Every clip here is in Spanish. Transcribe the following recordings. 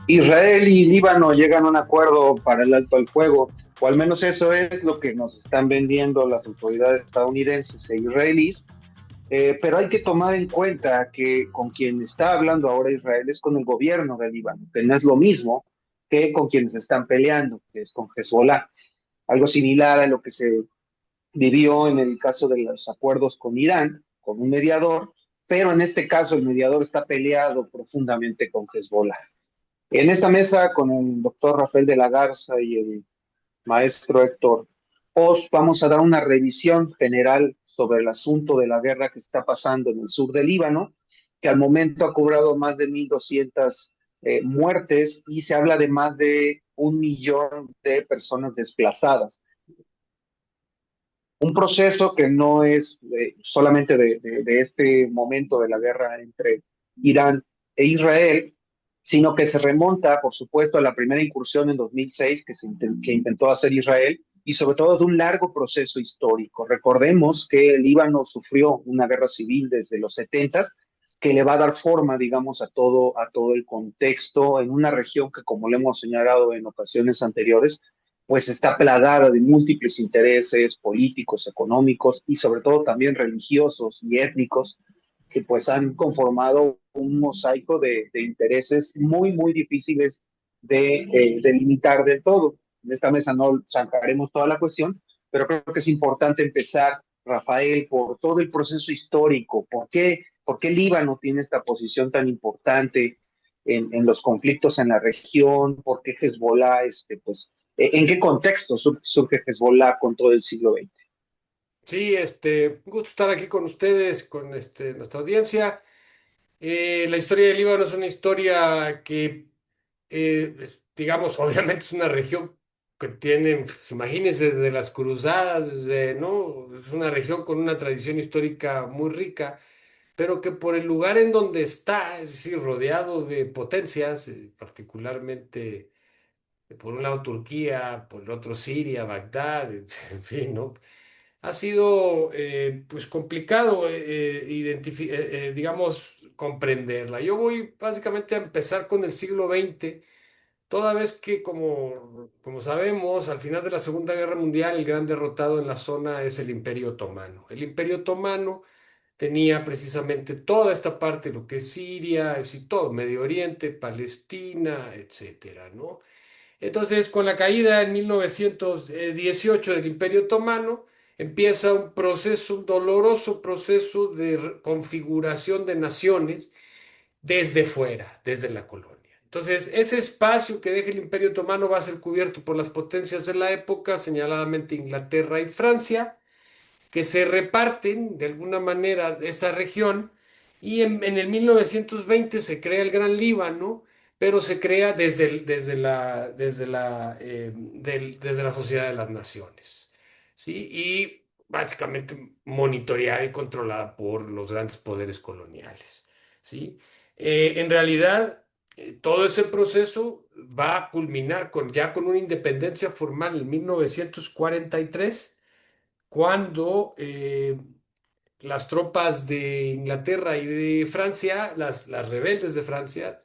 Israel y Líbano llegan a un acuerdo para el alto al fuego, o al menos eso es lo que nos están vendiendo las autoridades estadounidenses e israelíes. Pero hay que tomar en cuenta que con quien está hablando ahora Israel es con el gobierno de Líbano, que no es lo mismo que con quienes están peleando, que es con Hezbollah. Algo similar a lo que se vivió en el caso de los acuerdos con Irán, con un mediador, pero en este caso el mediador está peleado profundamente con Hezbollah. En esta mesa, con el doctor Rafael de la Garza y el maestro Héctor Oz, vamos a dar una revisión general sobre el asunto de la guerra que está pasando en el sur del Líbano, que al momento ha cobrado más de 1.200 muertes y se habla de más de 1 millón de personas desplazadas. Un proceso que no es solamente de este momento de la guerra entre Irán e Israel, sino que se remonta, por supuesto, a la primera incursión en 2006 que intentó hacer Israel y sobre todo de un largo proceso histórico. Recordemos que el Líbano sufrió una guerra civil desde los 70 que le va a dar forma, digamos, a todo el contexto en una región que, como le hemos señalado en ocasiones anteriores, pues está plagada de múltiples intereses políticos, económicos y sobre todo también religiosos y étnicos que pues han conformado un mosaico de intereses muy, muy difíciles de delimitar del todo. En esta mesa no sacaremos toda la cuestión, pero creo que es importante empezar, Rafael, por todo el proceso histórico. Por qué Líbano tiene esta posición tan importante en los conflictos en la región? ¿Por qué Hezbollah pues, ¿en qué contexto surge Hezbollah con todo el siglo XX? Sí, un gusto estar aquí con ustedes, con nuestra audiencia. La historia del Líbano es una historia que, digamos, obviamente es una región que tiene, pues, imagínense, de las cruzadas, ¿no? Es una región con una tradición histórica muy rica, pero que por el lugar en donde está, es decir, rodeado de potencias, particularmente, por un lado Turquía, por el otro Siria, Bagdad, en fin, ¿no? Ha sido pues complicado digamos, comprenderla. Yo voy básicamente a empezar con el siglo XX, toda vez que, como sabemos, al final de la Segunda Guerra Mundial, el gran derrotado en la zona es el Imperio Otomano. El Imperio Otomano tenía precisamente toda esta parte, lo que es Siria, es decir, todo, Medio Oriente, Palestina, etcétera, ¿no? Entonces, con la caída en 1918 del Imperio Otomano, empieza un proceso, un doloroso proceso de configuración de naciones desde fuera, desde la colonia. Entonces, ese espacio que deja el Imperio Otomano va a ser cubierto por las potencias de la época, señaladamente Inglaterra y Francia, que se reparten de alguna manera esa región, y en el 1920 se crea el Gran Líbano, pero se crea desde la Sociedad de las Naciones, ¿sí? Y básicamente monitoreada y controlada por los grandes poderes coloniales, ¿sí? En realidad, todo ese proceso va a culminar ya con una independencia formal en 1943, cuando las tropas de Inglaterra y de Francia, las rebeldes de Francia,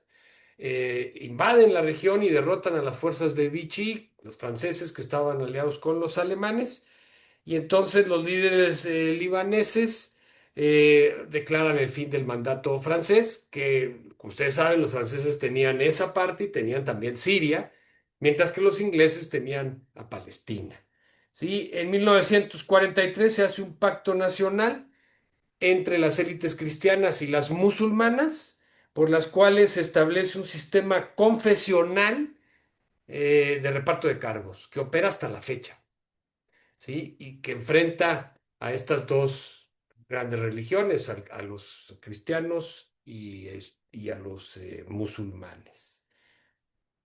invaden la región y derrotan a las fuerzas de Vichy, los franceses que estaban aliados con los alemanes, y entonces los líderes libaneses declaran el fin del mandato francés, que, como ustedes saben, los franceses tenían esa parte y tenían también Siria, mientras que los ingleses tenían a Palestina. ¿Sí? En 1943 se hace un pacto nacional entre las élites cristianas y las musulmanas, por las cuales se establece un sistema confesional de reparto de cargos, que opera hasta la fecha, ¿sí? Y que enfrenta a estas dos grandes religiones, a los cristianos y a los musulmanes.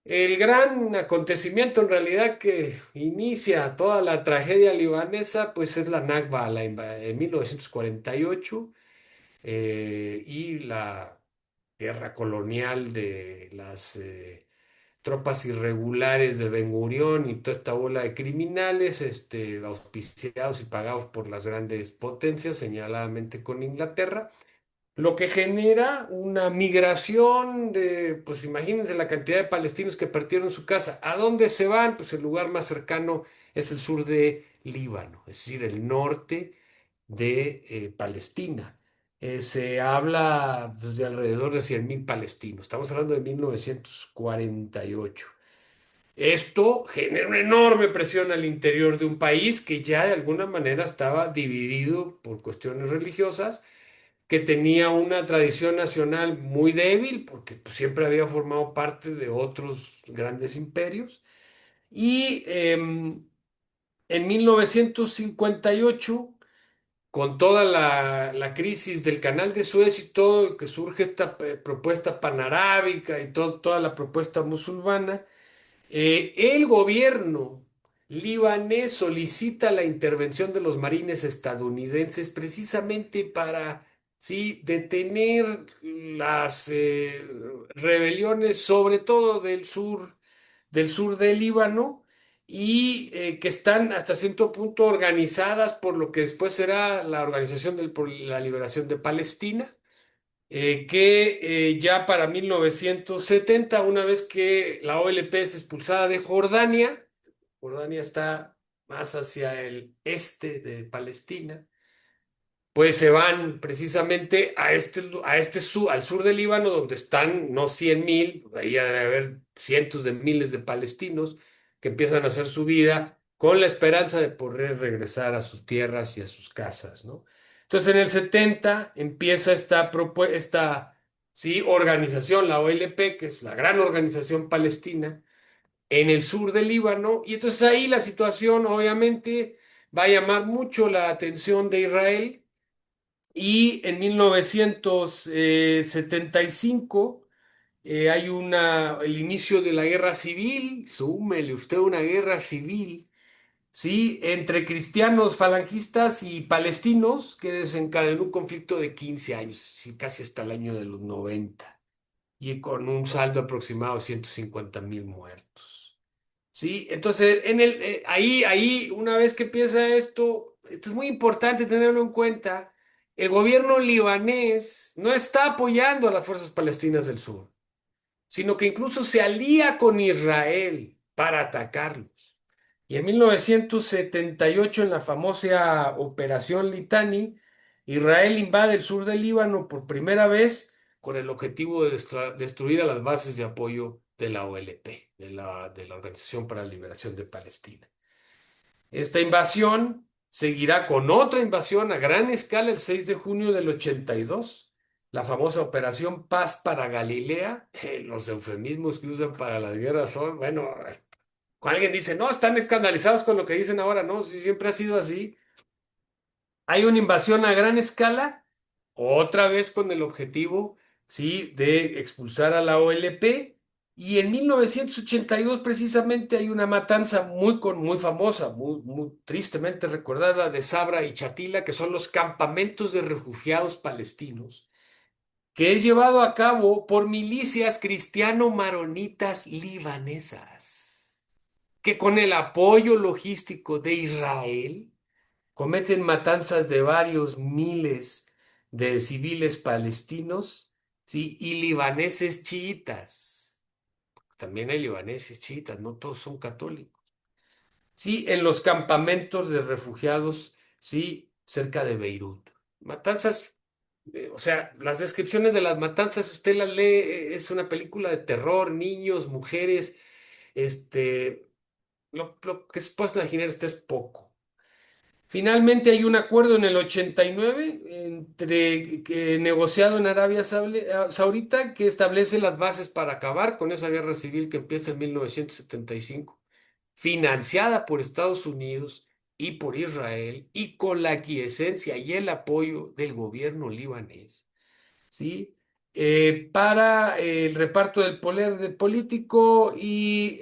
El gran acontecimiento en realidad que inicia toda la tragedia libanesa, pues es la Nakba en 1948, y la guerra colonial de las tropas irregulares de Ben Gurión y toda esta bola de criminales, auspiciados y pagados por las grandes potencias, señaladamente con Inglaterra. lo que genera una migración de, pues imagínense la cantidad de palestinos que partieron su casa. ¿A dónde se van? Pues el lugar más cercano es el sur de Líbano, es decir, el norte de Palestina. Se habla pues, de alrededor de 100.000 palestinos. Estamos hablando de 1948. Esto genera una enorme presión al interior de un país que ya de alguna manera estaba dividido por cuestiones religiosas, que tenía una tradición nacional muy débil porque pues, siempre había formado parte de otros grandes imperios. Y en 1958, con toda la crisis del Canal de Suez y todo, que surge esta propuesta panarábica y toda la propuesta musulmana, el gobierno libanés solicita la intervención de los marines estadounidenses precisamente para, sí, detener las rebeliones, sobre todo del sur del Líbano, y que están hasta cierto punto organizadas por lo que después será la Organización por la Liberación de Palestina, que ya para 1970, una vez que la OLP es expulsada de Jordania, Jordania está más hacia el este de Palestina, pues se van precisamente al sur del Líbano, donde están no 100.000, ahí debe haber cientos de miles de palestinos que empiezan a hacer su vida con la esperanza de poder regresar a sus tierras y a sus casas, ¿no? Entonces en el 70 empieza esta sí, organización, la OLP, que es la gran organización palestina, en el sur del Líbano, y entonces ahí la situación obviamente va a llamar mucho la atención de Israel y en 1975 hay el inicio de la guerra civil, súmele usted una guerra civil, ¿sí? Entre cristianos falangistas y palestinos que desencadenó un conflicto de 15 años, sí, casi hasta el año de los 90, y con un saldo aproximado de 150.000 muertos. Sí, entonces ahí, una vez que empieza esto es muy importante tenerlo en cuenta. El gobierno libanés no está apoyando a las fuerzas palestinas del sur, sino que incluso se alía con Israel para atacarlos. Y en 1978, en la famosa Operación Litani, Israel invade el sur del Líbano por primera vez con el objetivo de destruir a las bases de apoyo de la OLP, de la Organización para la Liberación de Palestina. Esta invasión seguirá con otra invasión a gran escala el 6 de junio del 82, la famosa Operación Paz para Galilea. Los eufemismos que usan para las guerras son, bueno, cuando alguien dice, no, están escandalizados con lo que dicen ahora, no, sí, siempre ha sido así. Hay una invasión a gran escala, otra vez con el objetivo, sí, de expulsar a la OLP. Y en 1982 precisamente hay una matanza muy famosa, muy tristemente recordada de Sabra y Chatila, que son los campamentos de refugiados palestinos, que es llevado a cabo por milicias cristiano-maronitas libanesas, que con el apoyo logístico de Israel cometen matanzas de varios miles de civiles palestinos, ¿sí? Y libaneses chiitas. También hay libaneses chiitas, no todos son católicos. Sí, en los campamentos de refugiados, sí, cerca de Beirut. Matanzas, o sea, las descripciones de las matanzas, usted las lee, es una película de terror, niños, mujeres, este, lo que se puede imaginar, este es poco. Finalmente hay un acuerdo en el 89 negociado en Arabia Saudita, que establece las bases para acabar con esa guerra civil que empieza en 1975, financiada por Estados Unidos y por Israel y con la aquiescencia y el apoyo del gobierno libanés. ¿Sí? Para el reparto del poder político y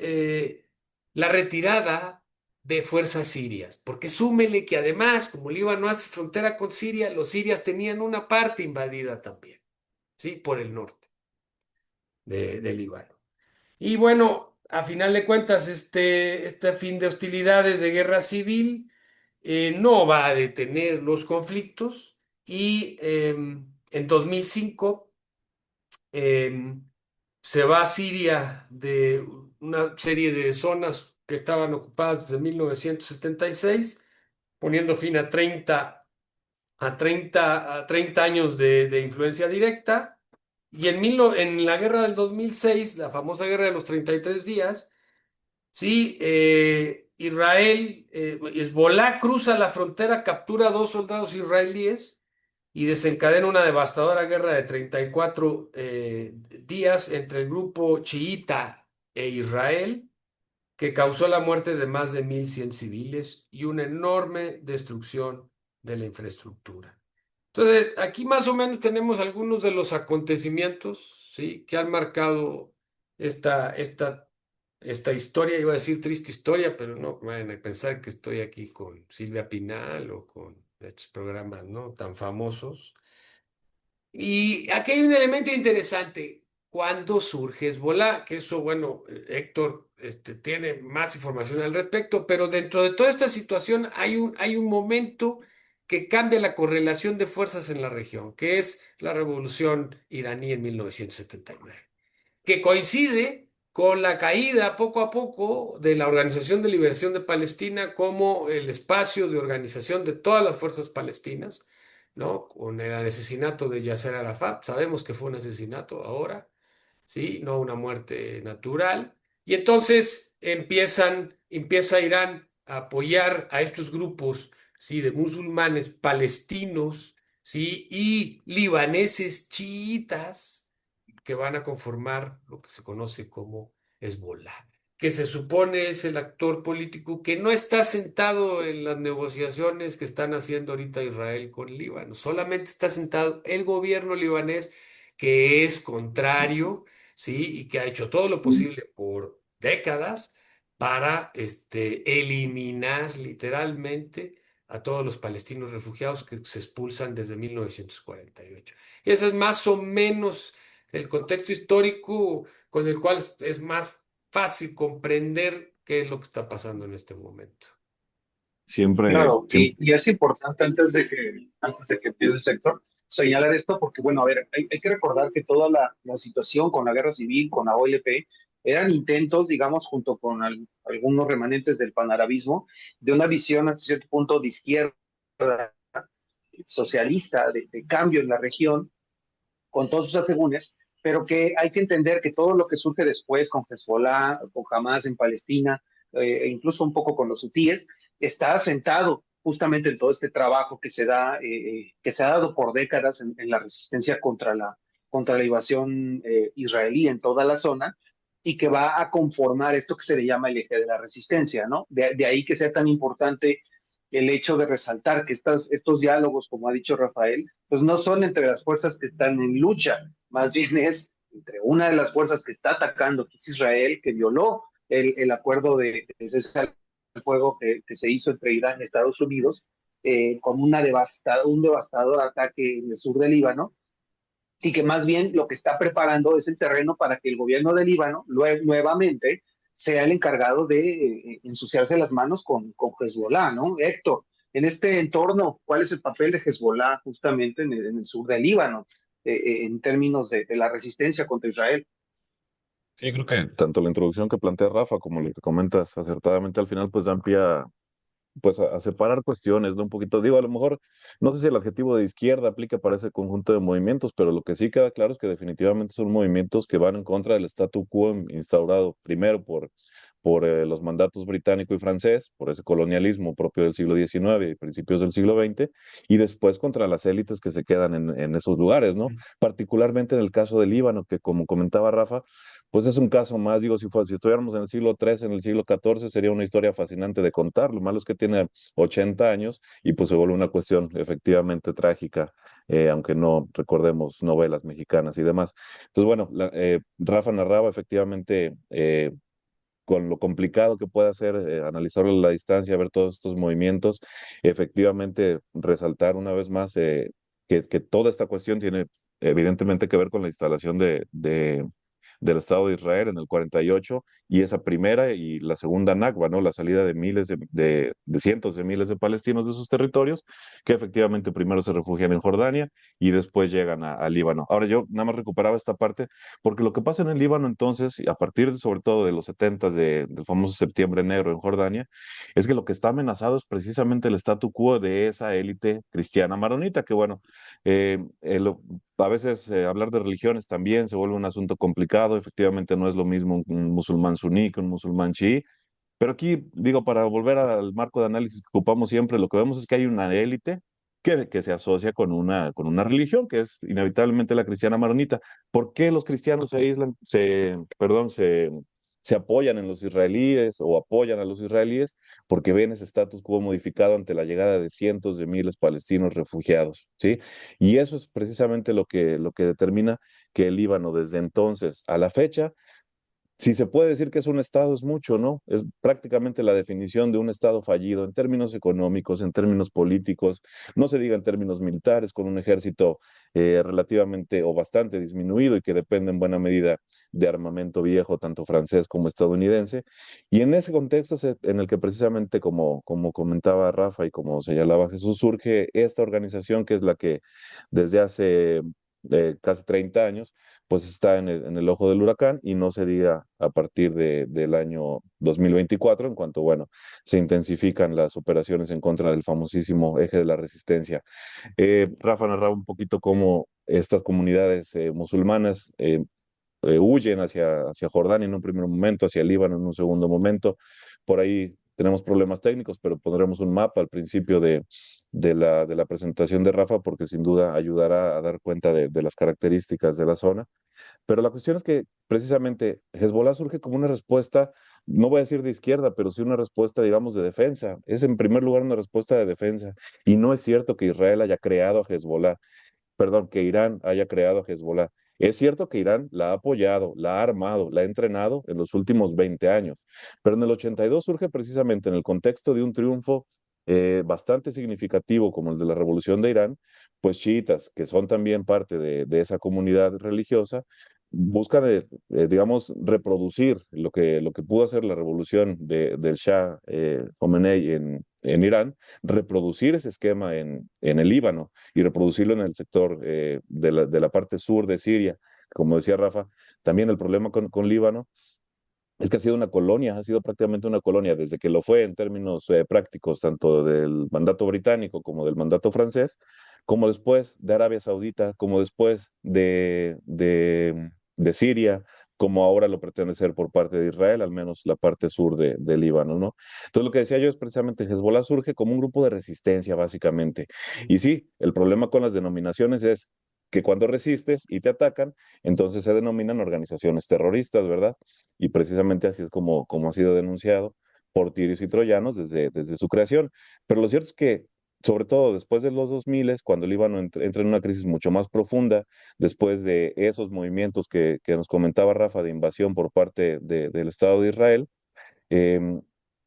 la retirada de fuerzas sirias. Porque súmele que además, como Líbano hace frontera con Siria, los sirias tenían una parte invadida también, ¿sí? Por el norte de Líbano. Y bueno, a final de cuentas, este fin de hostilidades de guerra civil no va a detener los conflictos y En 2005 eh, se va a Siria de una serie de zonas que estaban ocupadas desde 1976, poniendo fin a 30 años de influencia directa. Y en la guerra del 2006, la famosa guerra de los 33 días, sí, Israel, Hezbolá cruza la frontera, captura a 2 soldados israelíes y desencadena una devastadora guerra de 34 días entre el grupo chiita e Israel, que causó la muerte de más de 1.100 civiles y una enorme destrucción de la infraestructura. Entonces, aquí más o menos tenemos algunos de los acontecimientos, ¿sí?, que han marcado esta historia. Iba a decir triste historia, pero no vayan a pensar que estoy aquí con Silvia Pinal o con estos programas, ¿no?, tan famosos. Y aquí hay un elemento interesante. ¿Cuándo surge Hezbolá? Que eso, bueno, Héctor tiene más información al respecto, pero dentro de toda esta situación hay un momento que cambia la correlación de fuerzas en la región, que es la revolución iraní en 1979, que coincide con la caída poco a poco de la Organización de Liberación de Palestina como el espacio de organización de todas las fuerzas palestinas, ¿no? Con el asesinato de Yasser Arafat, sabemos que fue un asesinato ahora, ¿sí? No una muerte natural. Y entonces empieza Irán a apoyar a estos grupos, ¿sí?, de musulmanes palestinos, ¿sí?, y libaneses chiitas, que van a conformar lo que se conoce como Hezbollah, que se supone es el actor político que no está sentado en las negociaciones que están haciendo ahorita Israel con Líbano. Solamente está sentado el gobierno libanés, que es contrario, ¿sí?, y que ha hecho todo lo posible por décadas para eliminar literalmente a todos los palestinos refugiados que se expulsan desde 1948. Y ese es más o menos el contexto histórico con el cual es más fácil comprender qué es lo que está pasando en este momento. Siempre, Claro, siempre, y es importante antes de que empiece el sector, señalar esto porque, bueno, a ver, hay que recordar que toda la situación con la guerra civil, con la OLP, eran intentos, digamos, junto con algunos remanentes del panarabismo, de una visión hasta cierto punto de izquierda, socialista, de cambio en la región, con todos sus asegúnes, pero que hay que entender que todo lo que surge después con Hezbollah, con Hamas en Palestina, e incluso un poco con los hutíes, está asentado justamente en todo este trabajo que se ha dado por décadas en la resistencia contra la invasión israelí en toda la zona y que va a conformar esto que se le llama el eje de la resistencia, ¿no? De ahí que sea tan importante el hecho de resaltar que estos diálogos, como ha dicho Rafael, pues no son entre las fuerzas que están en lucha, más bien es entre una de las fuerzas que está atacando, que es Israel, que violó el acuerdo de cese al fuego que se hizo entre Irán y Estados Unidos, con un devastador ataque en el sur del Líbano, y que más bien lo que está preparando es el terreno para que el gobierno de Líbano nuevamente sea el encargado de ensuciarse las manos con Hezbollah, ¿no? Héctor, en este entorno, ¿cuál es el papel de Hezbollah justamente en el sur del Líbano, en términos de la resistencia contra Israel? sí, creo que tanto la introducción que plantea Rafa como lo que comentas acertadamente al final, pues dan pie pues a separar cuestiones, ¿no? Un poquito, digo, a lo mejor, no sé si el adjetivo de izquierda aplica para ese conjunto de movimientos, pero lo que sí queda claro es que definitivamente son movimientos que van en contra del statu quo instaurado primero por los mandatos británico y francés, por ese colonialismo propio del siglo XIX y principios del siglo XX, y después contra las élites que se quedan en esos lugares, ¿no? Particularmente en el caso del Líbano, que como comentaba Rafa, pues es un caso más, digo, si estuviéramos en el siglo XIII, en el siglo XIV, sería una historia fascinante de contar. Lo malo es que tiene 80 años y pues se vuelve una cuestión efectivamente trágica, aunque no recordemos novelas mexicanas y demás. Entonces, bueno, Rafa narraba efectivamente con lo complicado que puede ser analizarlo a la distancia, ver todos estos movimientos, efectivamente resaltar una vez más que toda esta cuestión tiene evidentemente que ver con la instalación del Estado de Israel en el 48, y esa primera y la segunda Nakba, ¿no? La salida de miles de cientos de miles de palestinos de sus territorios, que efectivamente primero se refugian en Jordania y después llegan a Líbano. Ahora yo nada más recuperaba esta parte, porque lo que pasa en el Líbano entonces, y a partir sobre todo de los 70 del famoso Septiembre Negro en Jordania, es que lo que está amenazado es precisamente el statu quo de esa élite cristiana maronita, que bueno, a veces hablar de religiones también se vuelve un asunto complicado. Efectivamente no es lo mismo un musulmán suní que un musulmán chií, pero aquí digo, para volver al marco de análisis que ocupamos siempre, lo que vemos es que hay una élite que se asocia con una religión, que es inevitablemente la cristiana maronita. ¿Por qué los cristianos se aíslan, se apoyan en los israelíes o apoyan a los israelíes? Porque ven ese status quo modificado ante la llegada de cientos de miles palestinos refugiados, ¿sí? Y eso es precisamente lo que determina que el Líbano desde entonces a la fecha, si se puede decir que es un Estado, es mucho, ¿no? Es prácticamente la definición de un Estado fallido en términos económicos, en términos políticos, no se diga en términos militares, con un ejército relativamente o bastante disminuido y que depende en buena medida de armamento viejo, tanto francés como estadounidense. Y en ese contexto es en el que precisamente, como comentaba Rafa y como señalaba Jesús, surge esta organización que es la que desde hace casi 30 años pues está en el ojo del huracán, y no se diga a partir del año 2024, en cuanto, bueno, se intensifican las operaciones en contra del famosísimo Eje de la Resistencia. Rafa narraba un poquito cómo estas comunidades musulmanas huyen hacia Jordania en un primer momento, hacia Líbano en un segundo momento. Por ahí tenemos problemas técnicos, pero pondremos un mapa al principio de la presentación de Rafa, porque sin duda ayudará a dar cuenta de las características de la zona. Pero la cuestión es que precisamente Hezbollah surge como una respuesta, no voy a decir de izquierda, pero sí una respuesta, digamos, de defensa. Es en primer lugar una respuesta de defensa. Y no es cierto que Israel haya creado a Hezbollah, perdón, que Irán haya creado a Hezbollah. Es cierto que Irán la ha apoyado, la ha armado, la ha entrenado en los últimos 20 años, pero en el 82 surge precisamente en el contexto de un triunfo bastante significativo como el de la Revolución de Irán, pues chiitas, que son también parte de esa comunidad religiosa, buscan, digamos, reproducir lo que pudo hacer la revolución del Shah Khomeini en Irán, reproducir ese esquema en el Líbano y reproducirlo en el sector de la parte sur de Siria. Como decía Rafa, también el problema con Líbano es que ha sido una colonia, ha sido prácticamente una colonia desde que lo fue en términos prácticos, tanto del mandato británico como del mandato francés, como después de Arabia Saudita, como después de Siria, como ahora lo pretende ser por parte de Israel, al menos la parte sur de Líbano, ¿no? Entonces lo que decía yo es precisamente Hezbollah surge como un grupo de resistencia, básicamente. Y sí, el problema con las denominaciones es que cuando resistes y te atacan, entonces se denominan organizaciones terroristas, ¿verdad? Y precisamente así es como ha sido denunciado por tirios y troyanos desde su creación. Pero lo cierto es que, sobre todo después de los 2000, cuando el Líbano entra en una crisis mucho más profunda, después de esos movimientos que nos comentaba Rafa de invasión por parte del Estado de Israel, eh,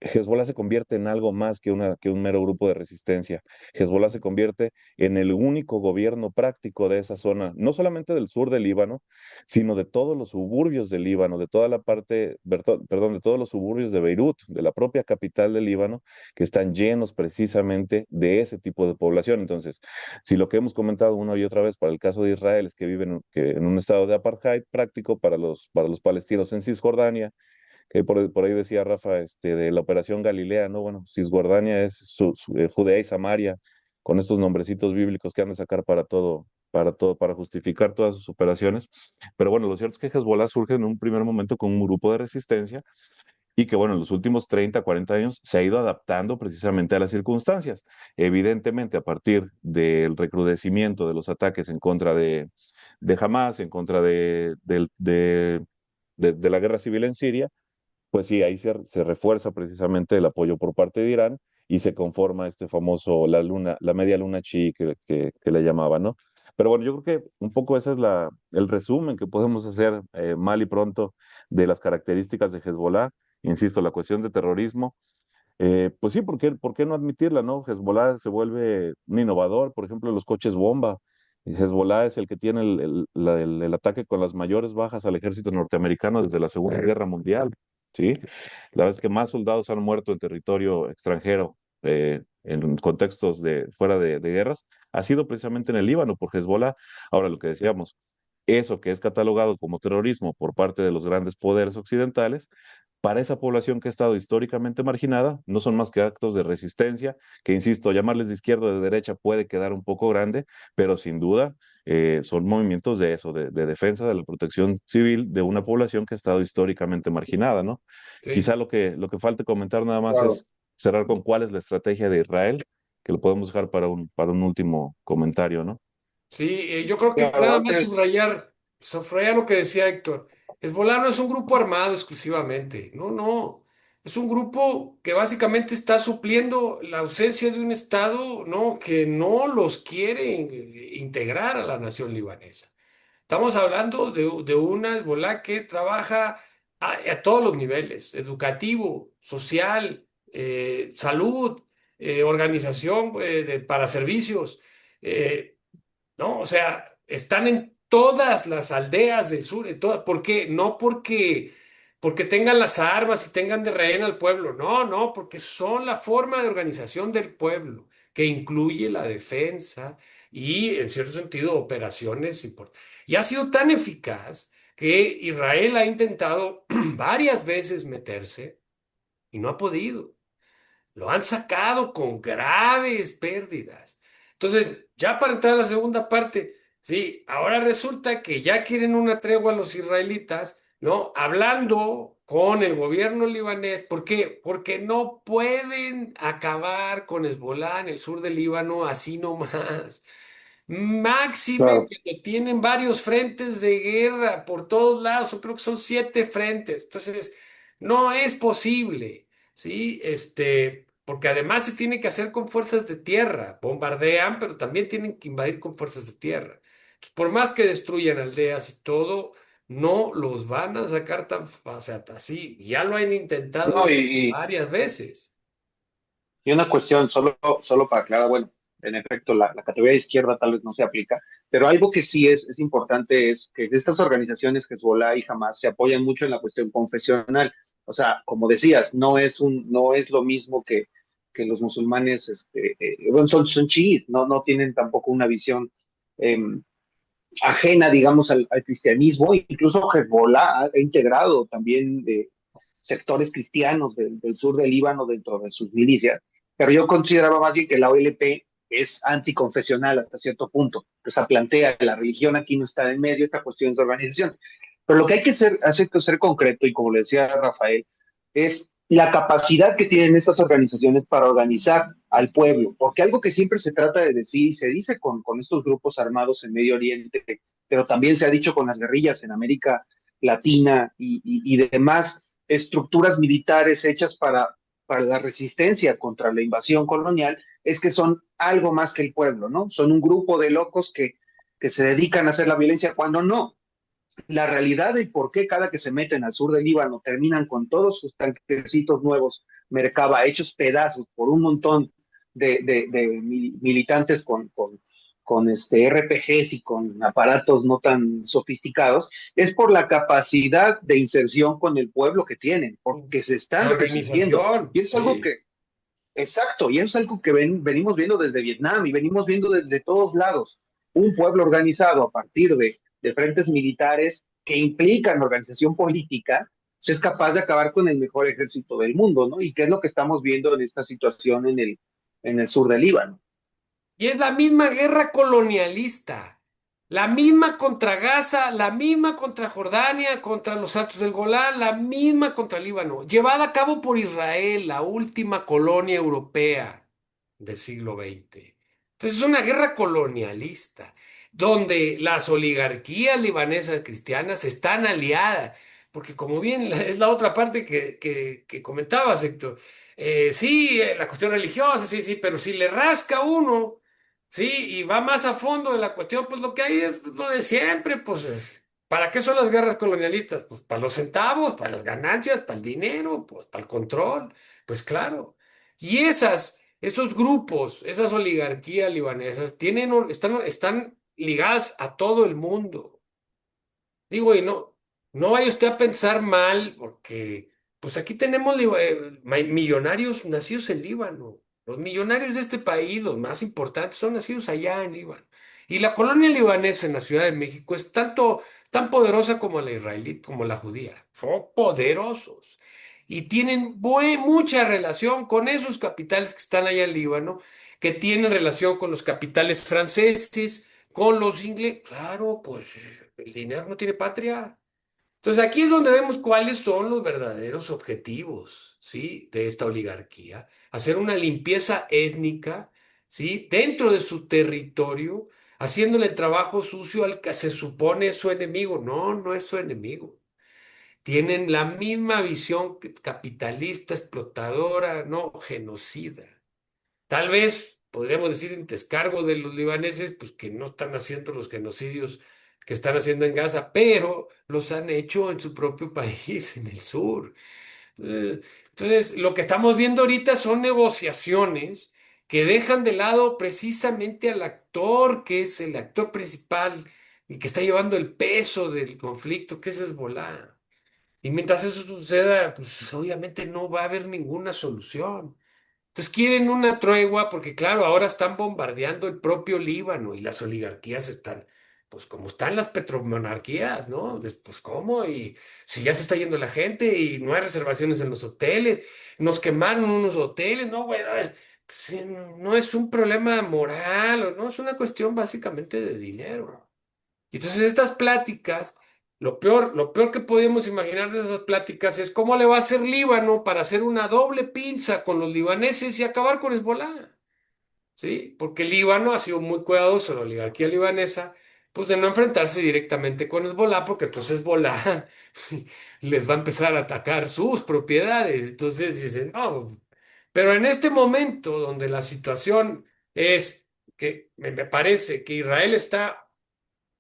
Hezbollah se convierte en algo más que un mero grupo de resistencia. Hezbollah se convierte en el único gobierno práctico de esa zona, no solamente del sur del Líbano, sino de todos los suburbios del Líbano, de toda la parte, perdón, de todos los suburbios de Beirut, de la propia capital del Líbano, que están llenos precisamente de ese tipo de población. Entonces, si lo que hemos comentado una y otra vez para el caso de Israel es que viven en un estado de apartheid práctico para los palestinos en Cisjordania, que por ahí decía Rafa, de la Operación Galilea, ¿no? Bueno, Cisjordania es Judea y Samaria, con estos nombrecitos bíblicos que han de sacar para justificar todas sus operaciones. Pero bueno, lo cierto es que Hezbollah surge en un primer momento con un grupo de resistencia y que, bueno, en los últimos 30, 40 años se ha ido adaptando precisamente a las circunstancias. Evidentemente, a partir del recrudecimiento de los ataques en contra de Hamas, en contra de la guerra civil en Siria, pues sí, ahí se refuerza precisamente el apoyo por parte de Irán y se conforma este famoso, la media luna chií que le llamaban, ¿no? Pero bueno, yo creo que un poco ese es el resumen que podemos hacer mal y pronto de las características de Hezbollah. Insisto, la cuestión de terrorismo, pues sí, por qué no admitirla, no? Hezbollah se vuelve un innovador, por ejemplo, los coches bomba. Y Hezbollah es el que tiene el ataque con las mayores bajas al ejército norteamericano desde la Segunda Guerra Mundial, ¿sí? La vez que más soldados han muerto en territorio extranjero, en contextos de fuera de guerras, ha sido precisamente en el Líbano por Hezbollah. Ahora, lo que decíamos, eso que es catalogado como terrorismo por parte de los grandes poderes occidentales, para esa población que ha estado históricamente marginada, no son más que actos de resistencia, que insisto, llamarles de izquierda o de derecha puede quedar un poco grande, pero sin duda son movimientos de eso, de defensa de la protección civil de una población que ha estado históricamente marginada, ¿no? Sí, Quizá lo que falte comentar nada más Claro. es cerrar con cuál es la estrategia de Israel, que lo podemos dejar para un último comentario, ¿no? sí, yo creo que Claro, nada más antes, subrayar lo que decía Héctor. Hezbollah no es un grupo armado exclusivamente, no, no. Es un grupo que básicamente está supliendo la ausencia de un Estado, ¿no? Que no los quiere integrar a la nación libanesa. Estamos hablando de una Hezbollah que trabaja a todos los niveles, educativo, social, salud, organización para servicios. ¿No? O sea, están en todas las aldeas del sur, en todas. ¿Por qué? No porque tengan las armas y tengan de rehén al pueblo, no, no, porque son la forma de organización del pueblo, que incluye la defensa y, en cierto sentido, operaciones importantes. Y ha sido tan eficaz que Israel ha intentado varias veces meterse y no ha podido. Lo han sacado con graves pérdidas. Entonces, ya para entrar a la segunda parte, sí, ahora resulta que ya quieren una tregua los israelitas, ¿no? Hablando con el gobierno libanés. ¿Por qué? Porque no pueden acabar con Hezbollah en el sur del Líbano así nomás. Máxime claro. que tienen varios frentes de guerra por todos lados, yo creo que son 7 frentes. Entonces, no es posible. ¿Sí? Porque además se tiene que hacer con fuerzas de tierra, bombardean, pero también tienen que invadir con fuerzas de tierra. Entonces, por más que destruyan aldeas y todo, no los van a sacar tan, o sea, así. Ya lo han No, intentado varias veces. y una cuestión, solo para aclarar, bueno, en efecto, la categoría de izquierda tal vez no se aplica, pero algo que sí es importante es que estas organizaciones, Hezbollah y Hamas, se apoyan mucho en la cuestión confesional. O sea, como decías, no es lo mismo que los musulmanes, bueno, son chiíes, no tienen tampoco una visión eh, ajena, digamos, al cristianismo. Incluso Hezbollah ha integrado también sectores cristianos del sur del Líbano dentro de sus milicias, pero yo consideraba más bien que la OLP es anticonfesional hasta cierto punto. O sea, plantea que la religión aquí no está en medio, esta cuestión es de organización. Pero lo que hay que hacer concreto, y como le decía Rafael, es la capacidad que tienen estas organizaciones para organizar al pueblo, porque algo que siempre se trata de decir y se dice con estos grupos armados en Medio Oriente, pero también se ha dicho con las guerrillas en América Latina y demás estructuras militares hechas para la resistencia contra la invasión colonial, es que son algo más que el pueblo, ¿no? Son un grupo de locos que se dedican a hacer la violencia cuando no. La realidad y por qué cada que se meten al sur del Líbano terminan con todos sus tanquecitos nuevos, Merkava, hechos pedazos por un montón de militantes con RPGs y con aparatos no tan sofisticados, es por la capacidad de inserción con el pueblo que tienen, porque se La están resistiendo. organización, Y es algo sí. que, exacto, y es algo que venimos viendo desde Vietnam y venimos viendo desde todos lados. Un pueblo organizado a partir de frentes militares que implican organización política, pues es capaz de acabar con el mejor ejército del mundo, ¿no? Y qué es lo que estamos viendo en esta situación en el sur del Líbano. Y es la misma guerra colonialista, la misma contra Gaza, la misma contra Jordania, contra los Altos del Golán, la misma contra Líbano, llevada a cabo por Israel, la última colonia europea del siglo XX. Entonces es una guerra colonialista, donde las oligarquías libanesas cristianas están aliadas, porque como bien es la otra parte que comentabas, Héctor. Sí, la cuestión religiosa, sí, sí, pero si le rasca uno. Sí, y va más a fondo de la cuestión, pues lo que hay es lo de siempre, pues ¿para qué son las guerras colonialistas? Pues para los centavos, para las ganancias, para el dinero, pues para el control, pues claro. Y esos grupos, esas oligarquías libanesas, están ligadas a todo el mundo. Digo, y no vaya usted a pensar mal, porque pues aquí tenemos millonarios nacidos en Líbano. Los millonarios de este país, los más importantes, son nacidos allá en Líbano. Y la colonia libanesa en la Ciudad de México es tan poderosa como la israelí, como la judía. Son poderosos. Y tienen mucha relación con esos capitales que están allá en Líbano, que tienen relación con los capitales franceses, con los ingleses. Claro, pues el dinero no tiene patria. Entonces aquí es donde vemos cuáles son los verdaderos objetivos, ¿sí? De esta oligarquía. Hacer una limpieza étnica, ¿sí? Dentro de su territorio, haciéndole el trabajo sucio al que se supone es su enemigo. No, no es su enemigo. Tienen la misma visión capitalista, explotadora, no, genocida. Tal vez podríamos decir en descargo de los libaneses, pues que no están haciendo los genocidios que están haciendo en Gaza, pero los han hecho en su propio país, en el sur. Eh, Entonces, lo que estamos viendo ahorita son negociaciones que dejan de lado precisamente al actor, que es el actor principal y que está llevando el peso del conflicto, que es Hezbolá. Y mientras eso suceda, pues obviamente no va a haber ninguna solución. Entonces quieren una tregua porque, claro, ahora están bombardeando el propio Líbano y las oligarquías están, pues como están las petromonarquías, ¿no? Pues ¿cómo? Y si ya se está yendo la gente y no hay reservaciones en los hoteles, nos quemaron unos hoteles, no, bueno, pues, no es un problema moral, o no, es una cuestión básicamente de dinero. Y entonces estas pláticas, lo peor que podíamos imaginar de esas pláticas es cómo le va a hacer Líbano para hacer una doble pinza con los libaneses y acabar con Hezbolá, ¿sí? Porque Líbano ha sido muy cuidadoso, la oligarquía libanesa, pues de no enfrentarse directamente con Hezbolá, porque entonces Hezbolá les va a empezar a atacar sus propiedades. Entonces dicen, no, pero en este momento donde la situación es que me parece que Israel está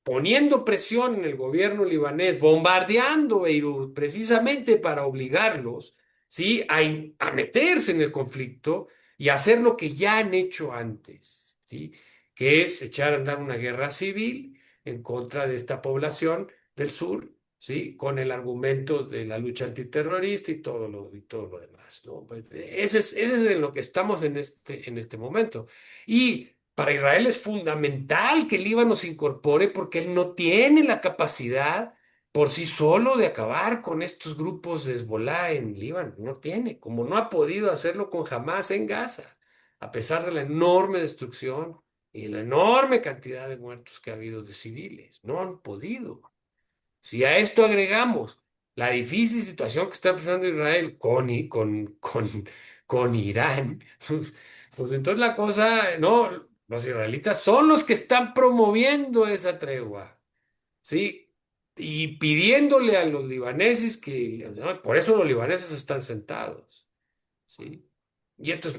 poniendo presión en el gobierno libanés, bombardeando Beirut precisamente para obligarlos, ¿sí? a meterse en el conflicto y hacer lo que ya han hecho antes, ¿sí? Que es echar a andar una guerra civil en contra de esta población del sur, ¿sí? Con el argumento de la lucha antiterrorista y todo lo demás, ¿no? Pues, ese es en lo que estamos en este momento. Y para Israel es fundamental que el Líbano se incorpore porque él no tiene la capacidad por sí solo de acabar con estos grupos de Hezbolá en Líbano. No tiene, como no ha podido hacerlo con Hamas en Gaza, a pesar de la enorme destrucción y la enorme cantidad de muertos que ha habido de civiles. No han podido. Si a esto agregamos la difícil situación que está pasando Israel con Irán, pues entonces la cosa, no, los israelitas son los que están promoviendo esa tregua, ¿sí? Y pidiéndole a los libaneses que, ¿no? Por eso los libaneses están sentados, ¿sí? Y esto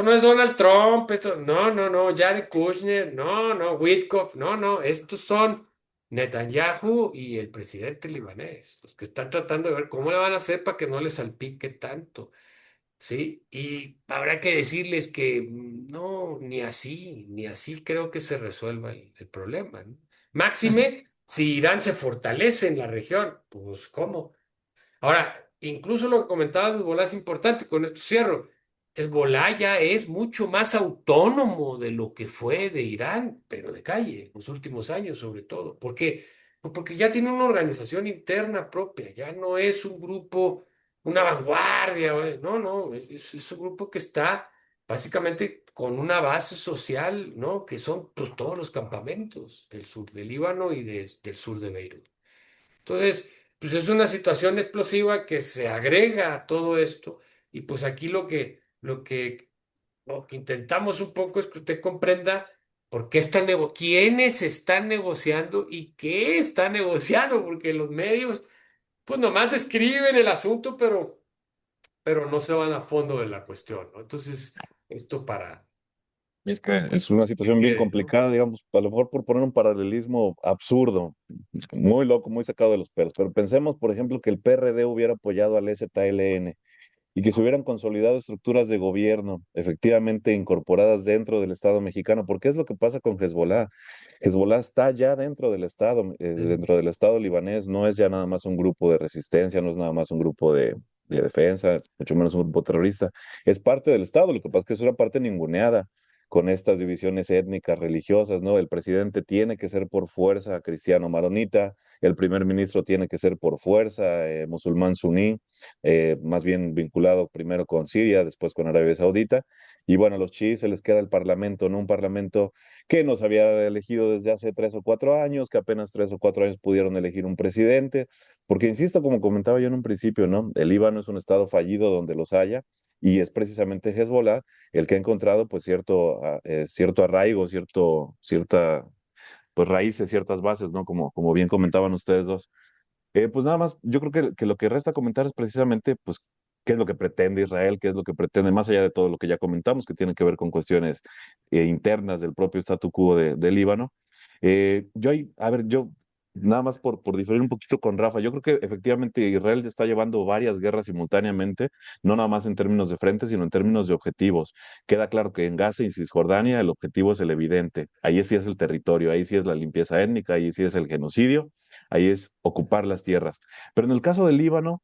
no es Donald Trump, no, no, no, Jared Kushner, no, no, Witkoff, no, no, estos son Netanyahu y el presidente libanés, los que están tratando de ver cómo le van a hacer para que no les salpique tanto, ¿sí? Y habrá que decirles que no, ni así creo que se resuelva el problema, ¿no? Máxime, si Irán se fortalece en la región, pues ¿cómo? Ahora, incluso lo que comentabas de Hezbolá es importante, con esto cierro. Hezbolá ya es mucho más autónomo de lo que fue de Irán, pero de calle, en los últimos años sobre todo. ¿Por qué? Pues porque ya tiene una organización interna propia, ya no es un grupo, una vanguardia, no, no, es un grupo que está básicamente con una base social, ¿no? Que son pues, todos los campamentos del sur del Líbano y del sur de Beirut. Entonces, pues es una situación explosiva que se agrega a todo esto y pues aquí lo que intentamos un poco es que usted comprenda por qué quiénes están negociando y qué están negociando, porque los medios pues nomás describen el asunto, pero no se van a fondo de la cuestión, ¿no? Entonces, esto para Y es que es una que situación bien quede, ¿no? complicada, digamos, a lo mejor por poner un paralelismo absurdo, muy loco, muy sacado de los pelos, pero pensemos, por ejemplo, que el PRD hubiera apoyado al ZLN. y que se hubieran consolidado estructuras de gobierno efectivamente incorporadas dentro del Estado mexicano, porque es lo que pasa con Hezbollah. Hezbollah está ya dentro del Estado libanés, no es ya nada más un grupo de resistencia, no es nada más un grupo de defensa, mucho menos un grupo terrorista, es parte del Estado, lo que pasa es que es una parte ninguneada con estas divisiones étnicas, religiosas, ¿no? El presidente tiene que ser por fuerza cristiano maronita, el primer ministro tiene que ser por fuerza musulmán suní, más bien vinculado primero con Siria, después con Arabia Saudita, y bueno, a los chiíes se les queda el parlamento, ¿no? Un parlamento que nos había elegido desde hace 3 o 4 años, que apenas 3 o 4 años pudieron elegir un presidente, porque insisto, como comentaba yo en un principio, ¿no? El Líbano es un estado fallido donde los haya, y es precisamente Hezbollah el que ha encontrado pues cierto arraigo, cierta pues raíces, ciertas bases, ¿no? Como bien comentaban ustedes dos. Pues nada más, yo creo que lo que resta comentar es precisamente, pues, qué es lo que pretende Israel, qué es lo que pretende, más allá de todo lo que ya comentamos, que tiene que ver con cuestiones internas del propio statu quo de Líbano. Yo, nada más por diferir un poquito con Rafa, yo creo que efectivamente Israel está llevando varias guerras simultáneamente, no nada más en términos de frente, sino en términos de objetivos. Queda claro que en Gaza y Cisjordania el objetivo es el evidente, ahí sí es el territorio, ahí sí es la limpieza étnica, ahí sí es el genocidio, ahí es ocupar las tierras. Pero en el caso del Líbano,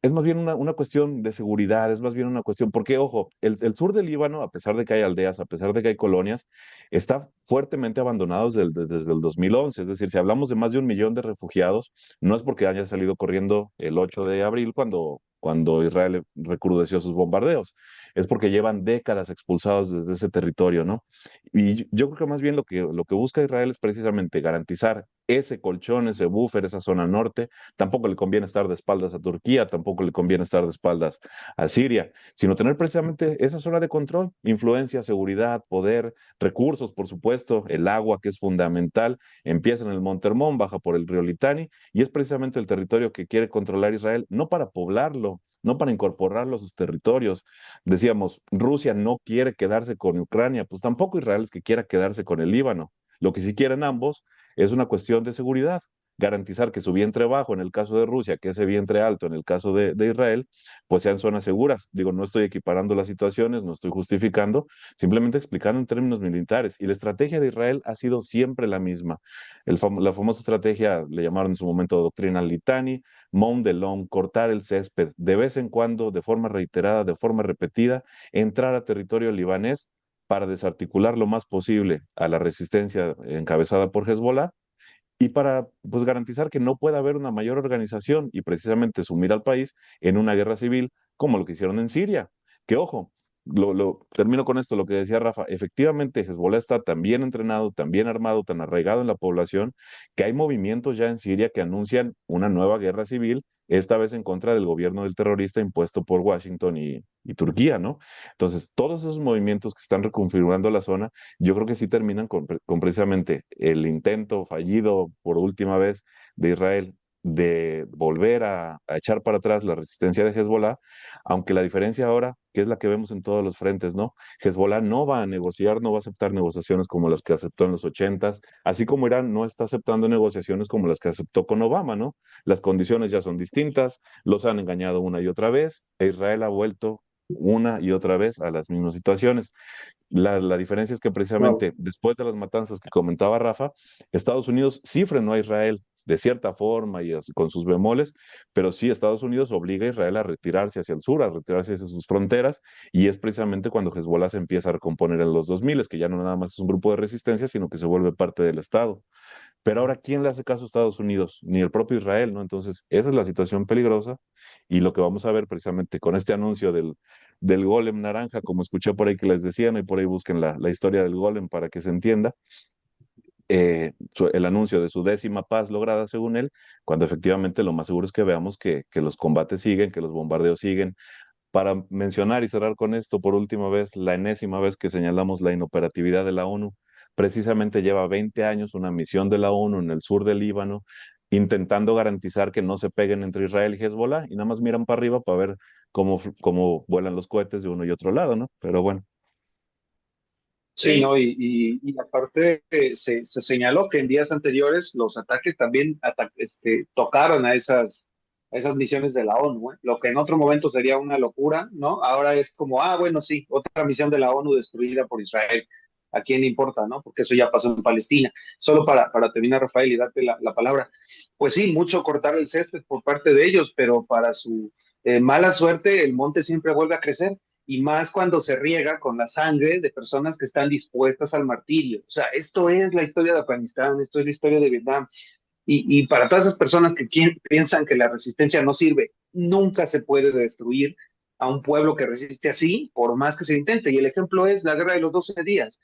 es más bien una cuestión de seguridad, es más bien una cuestión, porque ojo, el sur del Líbano, a pesar de que hay aldeas, a pesar de que hay colonias, está fuertemente abandonado desde el 2011. Es decir, si hablamos de más de 1 millón de refugiados, no es porque haya salido corriendo el 8 de abril cuando Israel recrudeció sus bombardeos, es porque llevan décadas expulsados desde ese territorio, ¿no? Y yo creo que más bien lo que busca Israel es precisamente garantizar ese colchón, ese buffer, esa zona norte. Tampoco le conviene estar de espaldas a Turquía, tampoco le conviene estar de espaldas a Siria, sino tener precisamente esa zona de control, influencia, seguridad, poder, recursos, por supuesto, el agua que es fundamental, empieza en el Monte Hermón, baja por el río Litani, y es precisamente el territorio que quiere controlar Israel, no para poblarlo, no para incorporarlo a sus territorios. Decíamos, Rusia no quiere quedarse con Ucrania, pues tampoco Israel es que quiera quedarse con el Líbano. Lo que sí quieren ambos es una cuestión de seguridad, garantizar que su vientre bajo, en el caso de Rusia, que ese vientre alto, en el caso de Israel, pues sean zonas seguras. Digo, no estoy equiparando las situaciones, no estoy justificando, simplemente explicando en términos militares. Y la estrategia de Israel ha sido siempre la misma. La famosa estrategia le llamaron en su momento doctrina Litani, mow the lawn, cortar el césped, de vez en cuando, de forma reiterada, de forma repetida, entrar a territorio libanés para desarticular lo más posible a la resistencia encabezada por Hezbollah y para pues, garantizar que no pueda haber una mayor organización y precisamente sumir al país en una guerra civil como lo que hicieron en Siria. Que ojo, termino con esto, lo que decía Rafa, efectivamente Hezbollah está tan bien entrenado, tan bien armado, tan arraigado en la población, que hay movimientos ya en Siria que anuncian una nueva guerra civil, esta vez en contra del gobierno del terrorista impuesto por Washington y Turquía, ¿no? Entonces, todos esos movimientos que están reconfigurando la zona yo creo que sí terminan con precisamente el intento fallido por última vez de Israel de volver a echar para atrás la resistencia de Hezbollah, aunque la diferencia ahora, que es la que vemos en todos los frentes, ¿no? Hezbollah no va a negociar, no va a aceptar negociaciones como las que aceptó en los ochentas, así como Irán no está aceptando negociaciones como las que aceptó con Obama, ¿no? Las condiciones ya son distintas, los han engañado una y otra vez, e Israel ha vuelto una y otra vez a las mismas situaciones. La diferencia es que Claro. precisamente después de las matanzas que comentaba Rafa, Estados Unidos sí frenó a Israel de cierta forma y con sus bemoles, pero sí Estados Unidos obliga a Israel a retirarse hacia el sur, a retirarse hacia sus fronteras, y es precisamente cuando Hezbollah se empieza a recomponer en los 2000, que ya no nada más es un grupo de resistencia, sino que se vuelve parte del Estado. Pero ahora, ¿quién le hace caso a Estados Unidos? Ni el propio Israel, ¿no? Entonces, esa es la situación peligrosa y lo que vamos a ver precisamente con este anuncio del golem naranja, como escuché por ahí que les decían, y por ahí busquen la historia del golem para que se entienda, el anuncio de su 10ª paz lograda, según él, cuando efectivamente lo más seguro es que veamos que los combates siguen, que los bombardeos siguen. Para mencionar y cerrar con esto, por última vez, la enésima vez que señalamos la inoperatividad de la ONU, precisamente lleva 20 años una misión de la ONU en el sur del Líbano, intentando garantizar que no se peguen entre Israel y Hezbollah, y nada más miran para arriba para ver cómo vuelan los cohetes de uno y otro lado, ¿no? Pero bueno. Sí, Sí, ¿no? Y aparte se señaló que en días anteriores los ataques también tocaron a esas a esas misiones de la ONU, ¿eh? Lo que en otro momento sería una locura, ¿no? Ahora es como, bueno, sí, otra misión de la ONU destruida por Israel. ¿A quién le importa, no? Porque eso ya pasó en Palestina. Solo para terminar, Rafael, y darte la palabra. Pues sí, mucho cortar el césped por parte de ellos, pero para su mala suerte, el monte siempre vuelve a crecer y más cuando se riega con la sangre de personas que están dispuestas al martirio. O sea, esto es la historia de Afganistán, esto es la historia de Vietnam. Y para todas esas personas que piensan que la resistencia no sirve, nunca se puede destruir a un pueblo que resiste así, por más que se intente. Y el ejemplo es la guerra de los 12 días.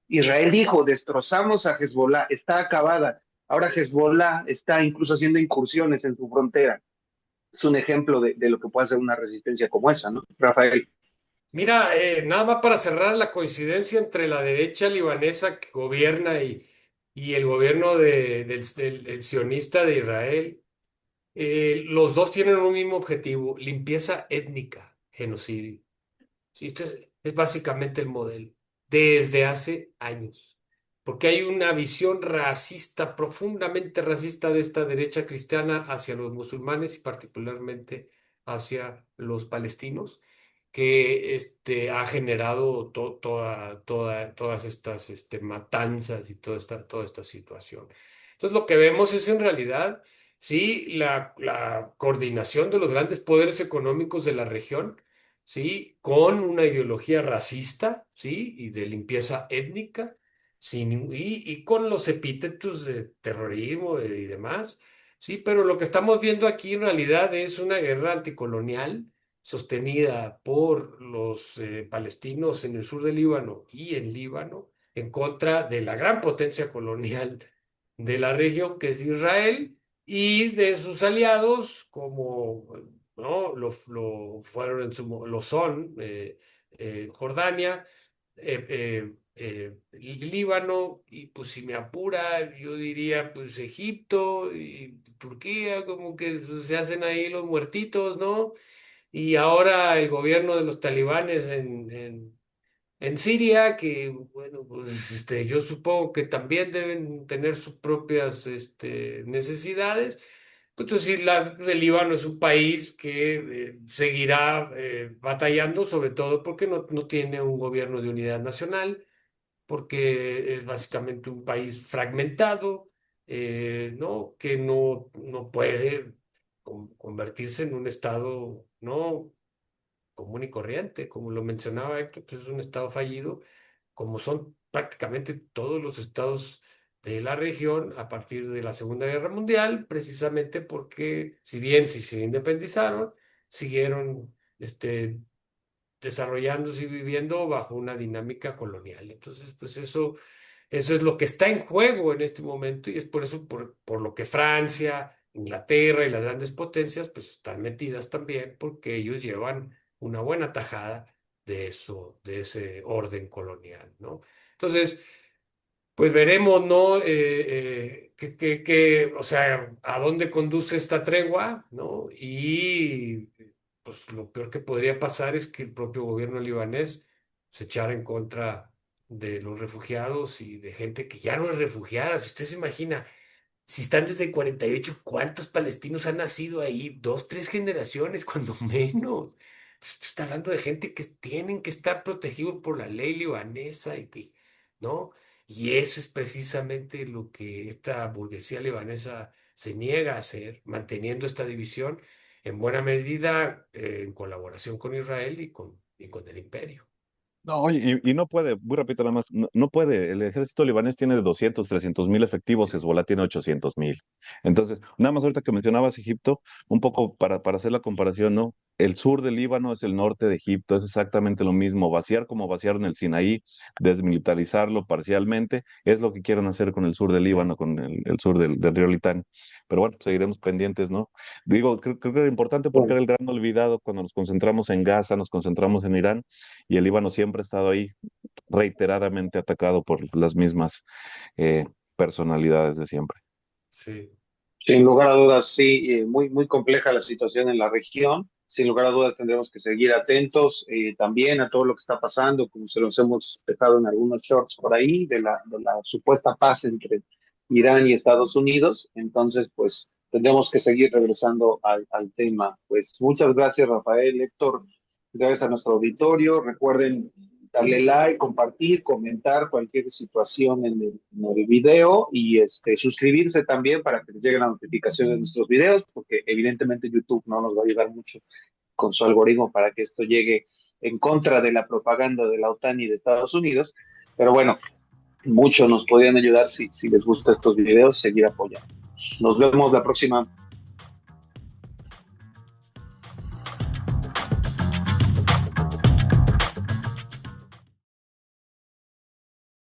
Israel dijo, destrozamos a Hezbollah, está acabada. Ahora Hezbollah está incluso haciendo incursiones en su frontera. Es un ejemplo de lo que puede hacer una resistencia como esa, ¿no? Rafael. Mira, nada más para cerrar la coincidencia entre la derecha libanesa que gobierna y el gobierno el sionista de Israel, los dos tienen un mismo objetivo, limpieza étnica, genocidio. Sí, esto es básicamente el modelo, desde hace años, porque hay una visión racista, profundamente racista de esta derecha cristiana hacia los musulmanes y particularmente hacia los palestinos, que ha generado todas estas matanzas y toda esta situación. Entonces, lo que vemos es en realidad, sí, la coordinación de los grandes poderes económicos de la región, ¿sí? Con una ideología racista, ¿sí? Y de limpieza étnica, y con los epítetos de terrorismo y demás, ¿sí? Pero lo que estamos viendo aquí en realidad es una guerra anticolonial sostenida por los palestinos en el sur del Líbano y en Líbano en contra de la gran potencia colonial de la región, que es Israel, y de sus aliados como, ¿no? Lo fueron lo son Jordania, Líbano, y pues si me apura, yo diría pues Egipto y Turquía, como que se hacen ahí los muertitos, ¿no? Y ahora el gobierno de los talibanes en Siria, que bueno, pues yo supongo que también deben tener sus propias necesidades. Entonces, el Líbano es un país que seguirá batallando, sobre todo porque no tiene un gobierno de unidad nacional, porque es básicamente un país fragmentado, ¿no? Que no puede convertirse en un estado, ¿no? Común y corriente, como lo mencionaba Héctor, pues es un estado fallido, como son prácticamente todos los estados de la región a partir de la Segunda Guerra Mundial, precisamente porque, si bien si se independizaron, siguieron desarrollándose y viviendo bajo una dinámica colonial. Entonces, pues eso es lo que está en juego en este momento y es por eso por lo que Francia, Inglaterra y las grandes potencias pues están metidas también porque ellos llevan una buena tajada de eso, de ese orden colonial, ¿no? Entonces, pues veremos, ¿no? O sea, a dónde conduce esta tregua, ¿no? Y pues lo peor que podría pasar es que el propio gobierno libanés se echara en contra de los refugiados y de gente que ya no es refugiada. Si usted se imagina, si están desde el 48, ¿cuántos palestinos han nacido ahí? Dos, tres generaciones, cuando menos. Está hablando de gente que tienen que estar protegidos por la ley libanesa ¿no? Y eso es precisamente lo que esta burguesía libanesa se niega a hacer, manteniendo esta división en buena medida en colaboración con Israel y con el imperio. No, oye, y no puede, muy rápido nada más, no puede. El ejército libanés tiene 200, 300.000 efectivos, Hezbollah tiene 800.000. Entonces, nada más ahorita que mencionabas Egipto, un poco para hacer la comparación, ¿no? El sur del Líbano es el norte de Egipto, es exactamente lo mismo. Vaciar como vaciaron el Sinaí, desmilitarizarlo parcialmente, es lo que quieren hacer con el sur del Líbano, con el sur del río Litán. Pero bueno, seguiremos pendientes, ¿no? Digo, creo que era importante porque Bueno, era el gran olvidado cuando nos concentramos en Gaza, nos concentramos en Irán y el Líbano siempre ha estado ahí reiteradamente atacado por las mismas personalidades de siempre. Sí. sin lugar a dudas, sí, muy, muy compleja la situación en la región. Sin lugar a dudas, tendremos que seguir atentos también a todo lo que está pasando, como se los hemos dejado en algunos shorts por ahí, de la supuesta paz entre Irán y Estados Unidos. Entonces, pues tendremos que seguir regresando al tema. Pues muchas gracias, Rafael, Héctor, gracias a nuestro auditorio. Recuerden darle like, compartir, comentar cualquier situación en el video y suscribirse también para que les lleguen las notificaciones de nuestros videos, porque evidentemente YouTube no nos va a ayudar mucho con su algoritmo para que esto llegue en contra de la propaganda de la OTAN y de Estados Unidos. Pero bueno, mucho nos podrían ayudar si les gustan estos videos, seguir apoyando. Nos vemos la próxima.